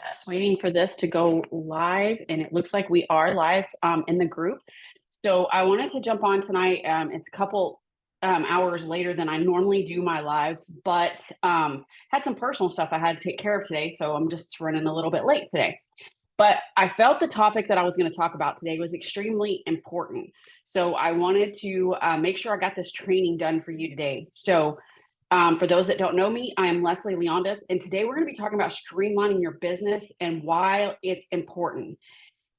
Just waiting for this to go live, and it looks like we are live in the group. So I wanted to jump on tonight. It's a couple hours later than I normally do my lives, but had some personal stuff I had to take care of today, so I'm just running a little bit late today. But I felt the topic that I was going to talk about today was extremely important. So I wanted to make sure I got this training done for you today. So for those that don't know me, I am Leslie Leondis, and today we're going to be talking about streamlining your business and why it's important.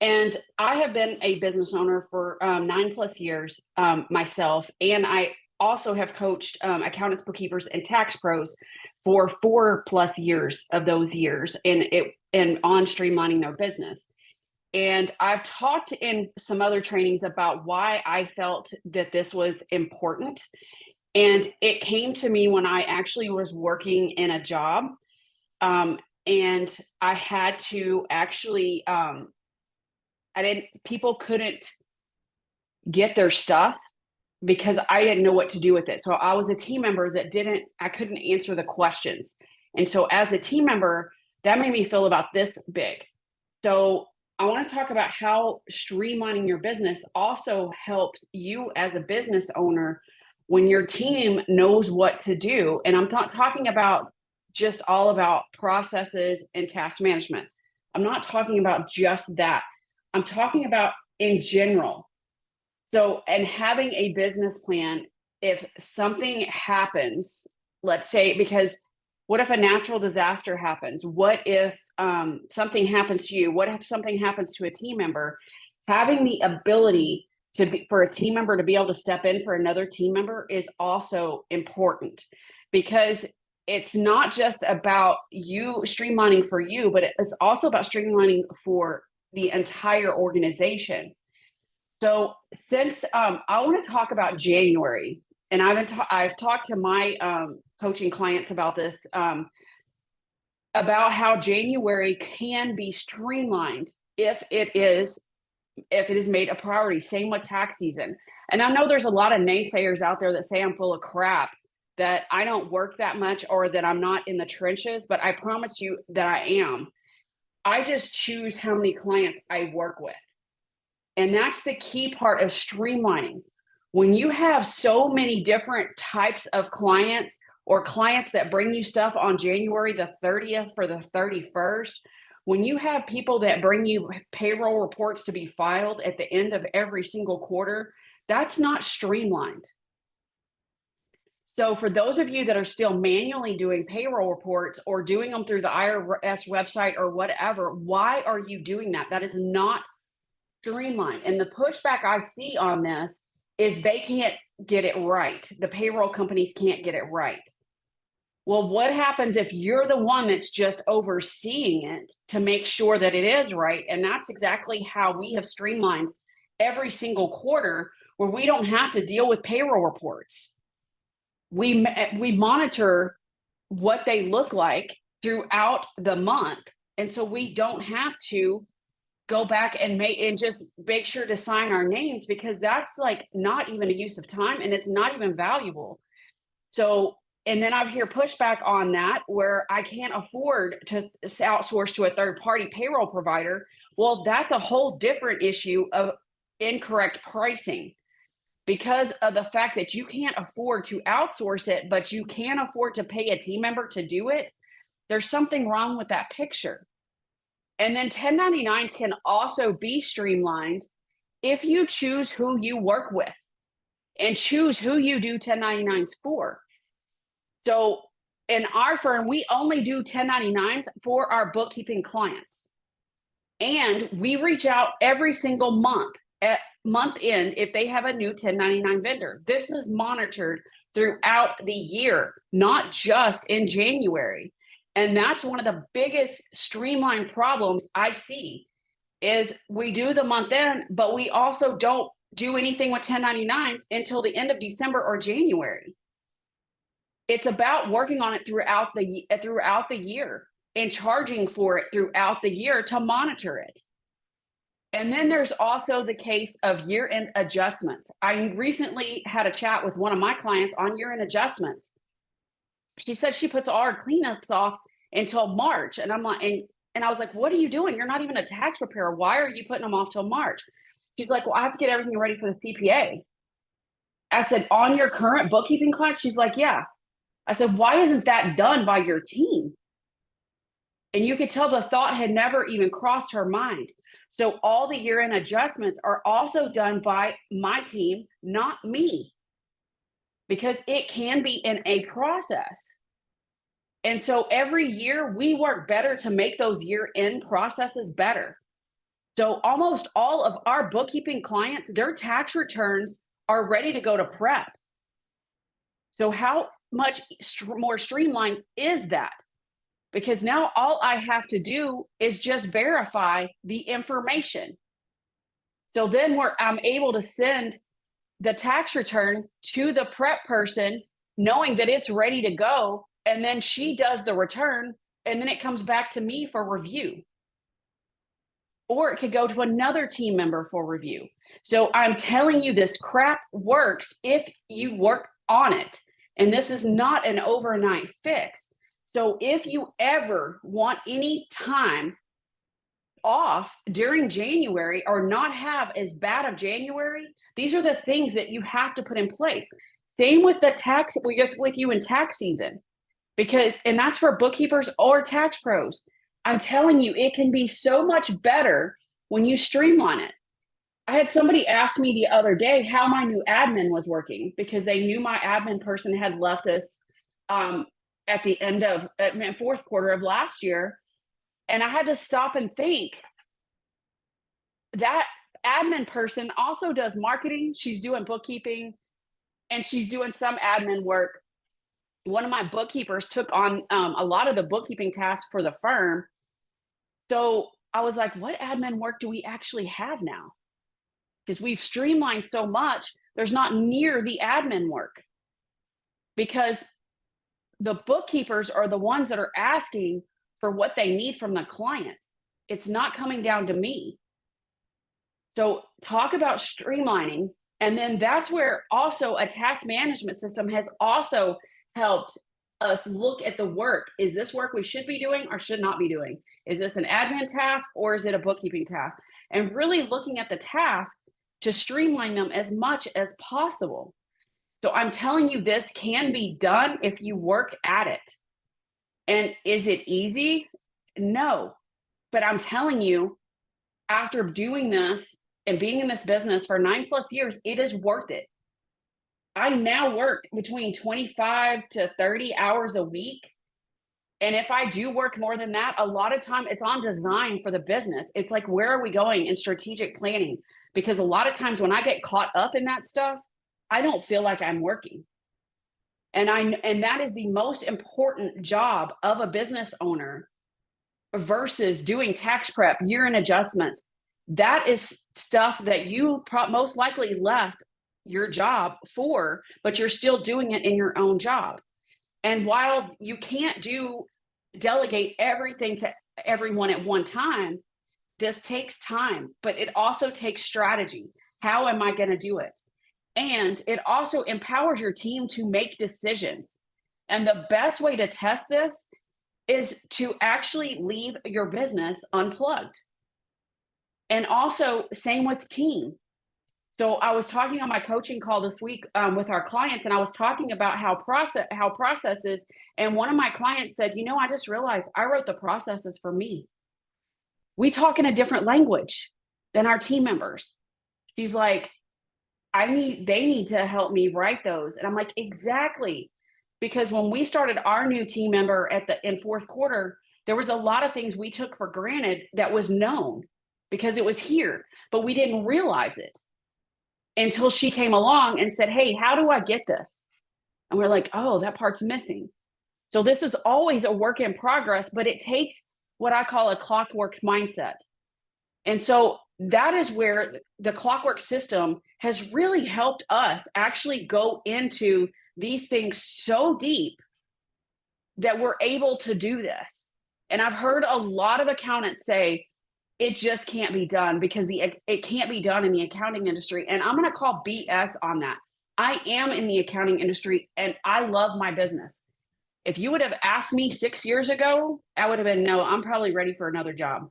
And I have been a business owner for 9+ years myself, and I also have coached accountants, bookkeepers, and tax pros for 4+ years of those years, and on streamlining their business. And I've talked in some other trainings about why I felt that this was important. And it came to me when I actually was working in a job, and I had to actually people couldn't get their stuff because I didn't know what to do with it. So I was a team member that I couldn't answer the questions. And so as a team member, that made me feel about this big. So I want to talk about how streamlining your business also helps you as a business owner when your team knows what to do. And I'm not talking about just all about processes and task management. I'm not talking about just that. I'm talking about in general. So, and having a business plan, if something happens, let's say, because what if a natural disaster happens? What if something happens to you? What if something happens to a team member? Having the ability for a team member to be able to step in for another team member is also important, because it's not just about you streamlining for you, but it's also about streamlining for the entire organization. So since I want to talk about January, and I've talked to my coaching clients about this, about how January can be streamlined if it is made a priority. Same with tax season. And I know there's a lot of naysayers out there that say I'm full of crap, that I don't work that much, or that I'm not in the trenches, but I promise you that I am. I just choose how many clients I work with. And that's the key part of streamlining. When you have so many different types of clients, or clients that bring you stuff on January the 30th or the 31st, when you have people that bring you payroll reports to be filed at the end of every single quarter, that's not streamlined. So for those of you that are still manually doing payroll reports or doing them through the IRS website or whatever, why are you doing that? That is not streamlined. And the pushback I see on this is they can't get it right. The payroll companies can't get it right. Well, what happens if you're the one that's just overseeing it to make sure that it is right? And that's exactly how we have streamlined every single quarter, where we don't have to deal with payroll reports. We monitor what they look like throughout the month. And so we don't have to go back and just make sure to sign our names, because that's like not even a use of time, and it's not even valuable. So, and then I hear pushback on that, where I can't afford to outsource to a third-party payroll provider. Well, that's a whole different issue of incorrect pricing, because of the fact that you can't afford to outsource it, but you can afford to pay a team member to do it. There's something wrong with that picture. And then 1099s can also be streamlined if you choose who you work with and choose who you do 1099s for. So in our firm, we only do 1099s for our bookkeeping clients. And we reach out every single month at month end if they have a new 1099 vendor. This is monitored throughout the year, not just in January. And that's one of the biggest streamline problems I see, is we do the month end, but we also don't do anything with 1099s until the end of December or January. It's about working on it throughout the year and charging for it throughout the year to monitor it. And then there's also the case of year-end adjustments. I recently had a chat with one of my clients on year-end adjustments. She said she puts all her cleanups off until March. And I'm like, and And I was like, what are you doing? You're not even a tax preparer. Why are you putting them off till March? She's like, well, I have to get everything ready for the CPA. I said, on your current bookkeeping clients? She's like, yeah. I said, why isn't that done by your team? And you could tell the thought had never even crossed her mind. So all the year-end adjustments are also done by my team, not me, because it can be in a process. And so every year we work better to make those year-end processes better. So almost all of our bookkeeping clients, their tax returns are ready to go to prep. So how much more streamlined is that? Because now all I have to do is just verify the information. So then I'm able to send the tax return to the prep person, knowing that it's ready to go, and then she does the return, and then it comes back to me for review. Or it could go to another team member for review. So I'm telling you, this crap works if you work on it. And this is not an overnight fix. So if you ever want any time off during January or not have as bad of January, these are the things that you have to put in place. Same with the tax, with you in tax season, and that's for bookkeepers or tax pros. I'm telling you, it can be so much better when you streamline it. I had somebody ask me the other day how my new admin was working, because they knew my admin person had left us at the end of fourth quarter of last year. And I had to stop and think, that admin person also does marketing. She's doing bookkeeping and she's doing some admin work. One of my bookkeepers took on a lot of the bookkeeping tasks for the firm. So I was like, what admin work do we actually have now? Because we've streamlined so much, there's not near the admin work, because the bookkeepers are the ones that are asking for what they need from the client. It's not coming down to me. So talk about streamlining. And then that's where also a task management system has also helped us look at the work. Is this work we should be doing or should not be doing? Is this an admin task or is it a bookkeeping task? And really looking at the task to streamline them as much as possible. So I'm telling you, this can be done if you work at it. And is it easy? No. But I'm telling you, after doing this and being in this business for 9+ years, it is worth it. I now work between 25 to 30 hours a week. And if I do work more than that, a lot of time it's on design for the business. It's like, where are we going in strategic planning? Because a lot of times when I get caught up in that stuff, I don't feel like I'm working. And that is the most important job of a business owner versus doing tax prep, year-end adjustments. That is stuff that you most likely left your job for, but you're still doing it in your own job. And while you can't delegate everything to everyone at one time, this takes time, but it also takes strategy. How am I going to do it? And it also empowers your team to make decisions. And the best way to test this is to actually leave your business unplugged. And also, same with team. So I was talking on my coaching call this week with our clients, and I was talking about how processes. And one of my clients said, I just realized I wrote the processes for me. We talk in a different language than our team members. She's like, they need to help me write those. And I'm like, exactly. Because when we started our new team member in fourth quarter, there was a lot of things we took for granted that was known because it was here, but we didn't realize it until she came along and said, hey, how do I get this? And we're like, oh, that part's missing. So this is always a work in progress, but it takes what I call a clockwork mindset. And so that is where the clockwork system has really helped us actually go into these things so deep that we're able to do this. And I've heard a lot of accountants say it just can't be done because it can't be done in the accounting industry. And I'm going to call BS on that. I am in the accounting industry and I love my business. If you would have asked me 6 years ago, I would have been, no, I'm probably ready for another job.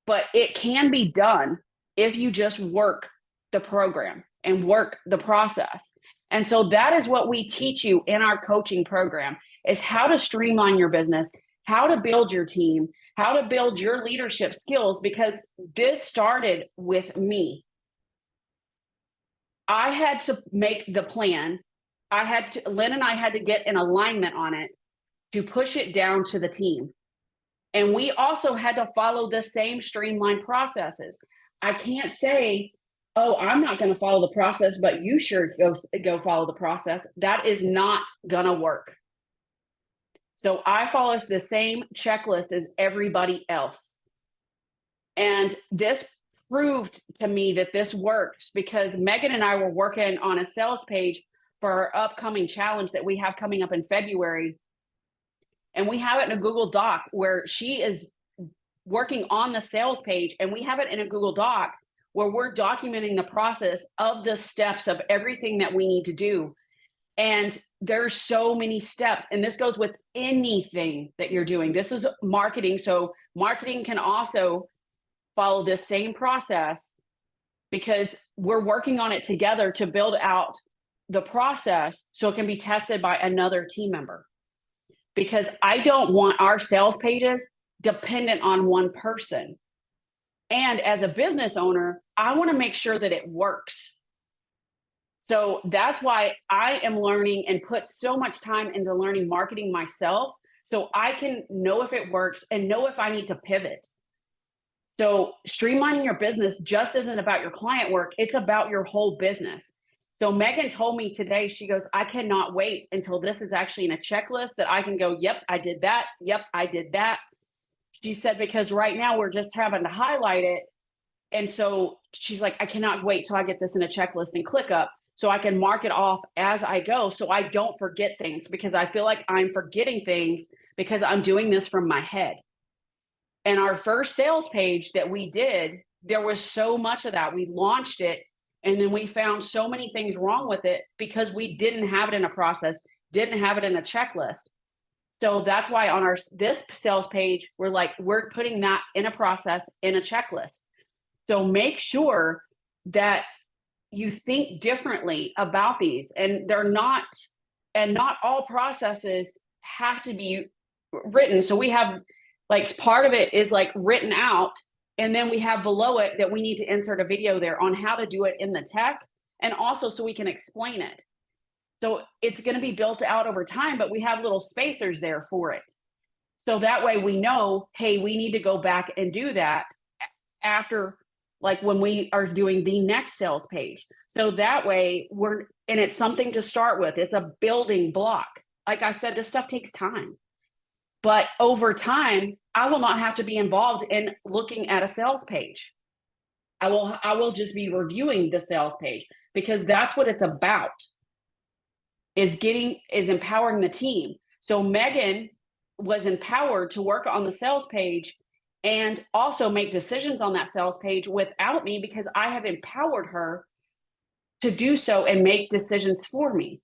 But it can be done if you just work the program and work the process. And so that is what we teach you in our coaching program, is how to streamline your business, how to build your team, how to build your leadership skills, because this started with me. I had to make the plan. Lynn and I had to get an alignment on it to push it down to the team. And we also had to follow the same streamlined processes. I can't say, oh, I'm not going to follow the process, but you sure go follow the process. That is not going to work. So I follow the same checklist as everybody else. And this proved to me that this works, because Megan and I were working on a sales page for our upcoming challenge that we have coming up in February. And we have it in a Google Doc where she is working on the sales page, and we have it in a Google Doc where we're documenting the process of the steps of everything that we need to do. And there's so many steps, and this goes with anything that you're doing. This is marketing. So marketing can also follow this same process, because we're working on it together to build out the process so it can be tested by another team member. Because I don't want our sales pages dependent on one person. And as a business owner, I want to make sure that it works. So that's why I am learning and put so much time into learning marketing myself, so I can know if it works and know if I need to pivot. So streamlining your business just isn't about your client work, it's about your whole business. So Megan told me today, she goes, I cannot wait until this is actually in a checklist that I can go, yep, I did that. Yep, I did that. She said, because right now we're just having to highlight it. And so she's like, I cannot wait till I get this in a checklist and ClickUp so I can mark it off as I go, so I don't forget things, because I feel like I'm forgetting things because I'm doing this from my head. And our first sales page that we did, there was so much of that. We launched it, and then we found so many things wrong with it because we didn't have it in a process, didn't have it in a checklist. So that's why on this sales page, we're putting that in a process, in a checklist. So make sure that you think differently about these, and not all processes have to be written. So we have, like, part of it is like written out, and then we have below it that we need to insert a video there on how to do it in the tech, and also so we can explain it. So it's going to be built out over time, but we have little spacers there for it. So that way we know, hey, we need to go back and do that after, like, when we are doing the next sales page. So that way and it's something to start with. It's a building block. Like I said, this stuff takes time. But over time, I will not have to be involved in looking at a sales page. I will just be reviewing the sales page, because that's what it's about, is empowering the team. So Megan was empowered to work on the sales page and also make decisions on that sales page without me, because I have empowered her to do so and make decisions for me.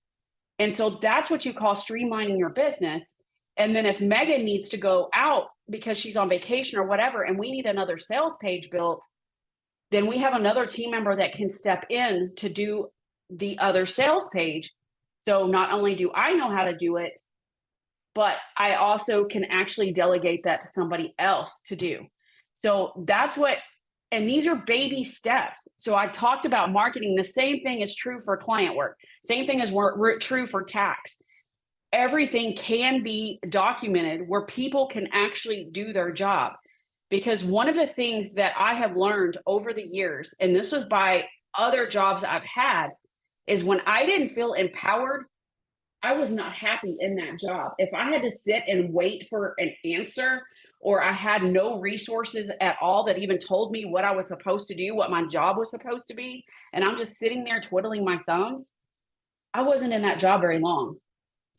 And so that's what you call streamlining your business. And then if Megan needs to go out because she's on vacation or whatever, and we need another sales page built, then we have another team member that can step in to do the other sales page. So not only do I know how to do it, but I also can actually delegate that to somebody else to do. So that's what, and these are baby steps. So I talked about marketing. The same thing is true for client work. Same thing is true for tax. Everything can be documented where people can actually do their job. Because one of the things that I have learned over the years, and this was by other jobs I've had, is when I didn't feel empowered, I was not happy in that job. If I had to sit and wait for an answer, or I had no resources at all that even told me what I was supposed to do, what my job was supposed to be, and I'm just sitting there twiddling my thumbs, I wasn't in that job very long.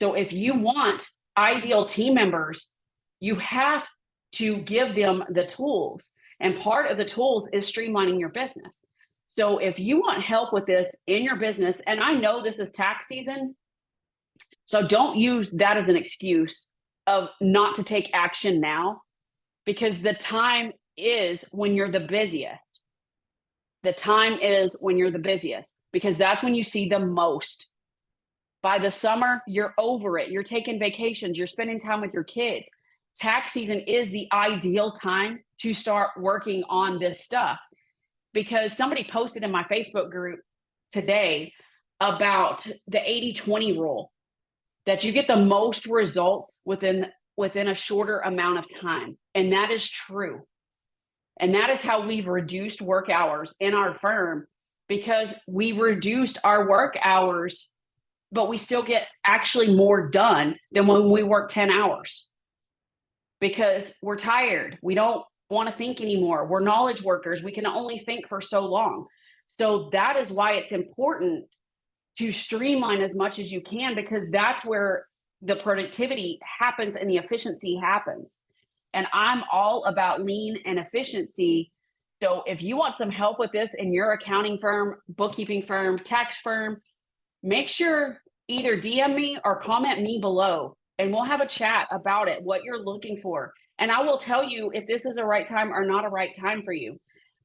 So if you want ideal team members, you have to give them the tools. And part of the tools is streamlining your business. So if you want help with this in your business, and I know this is tax season, So don't use that as an excuse of not to take action now, because the time is when you're the busiest. The time is when you're the busiest, because that's when you see the most. By the summer, you're over it. You're taking vacations, you're spending time with your kids. Tax season is the ideal time to start working on this stuff, because somebody posted in my Facebook group today about the 80-20 rule, that you get the most results within a shorter amount of time. And that is true. And that is how we've reduced work hours in our firm, because we reduced our work hours, but we still get actually more done than when we work 10 hours, because we're tired. We don't want to think anymore. We're knowledge workers. We can only think for so long. So that is why it's important to streamline as much as you can, because that's where the productivity happens and the efficiency happens. And I'm all about lean and efficiency. So if you want some help with this in your accounting firm, bookkeeping firm, tax firm, make sure either DM me or comment me below, and we'll have a chat about it, what you're looking for. And I will tell you if this is a right time or not a right time for you.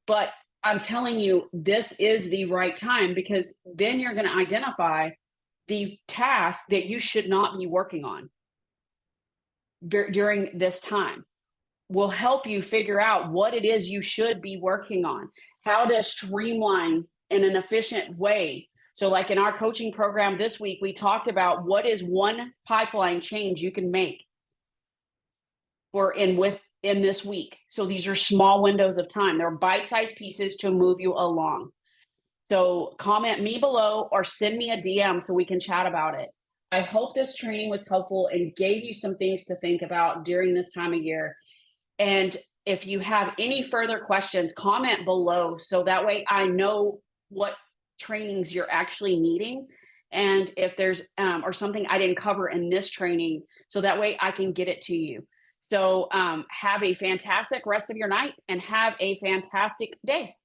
But I'm telling you, this is the right time, because then you're going to identify the task that you should not be working on during this time. Will help you figure out what it is you should be working on, how to streamline in an efficient way. So like in our coaching program this week, we talked about what is one pipeline change you can make in this week. So these are small windows of time. They're bite-sized pieces to move you along. So comment me below or send me a DM so we can chat about it. I hope this training was helpful and gave you some things to think about during this time of year. And if you have any further questions, comment below, so that way I know what trainings you're actually needing, and if there's or something I didn't cover in this training, so that way I can get it to you. So have a fantastic rest of your night and have a fantastic day.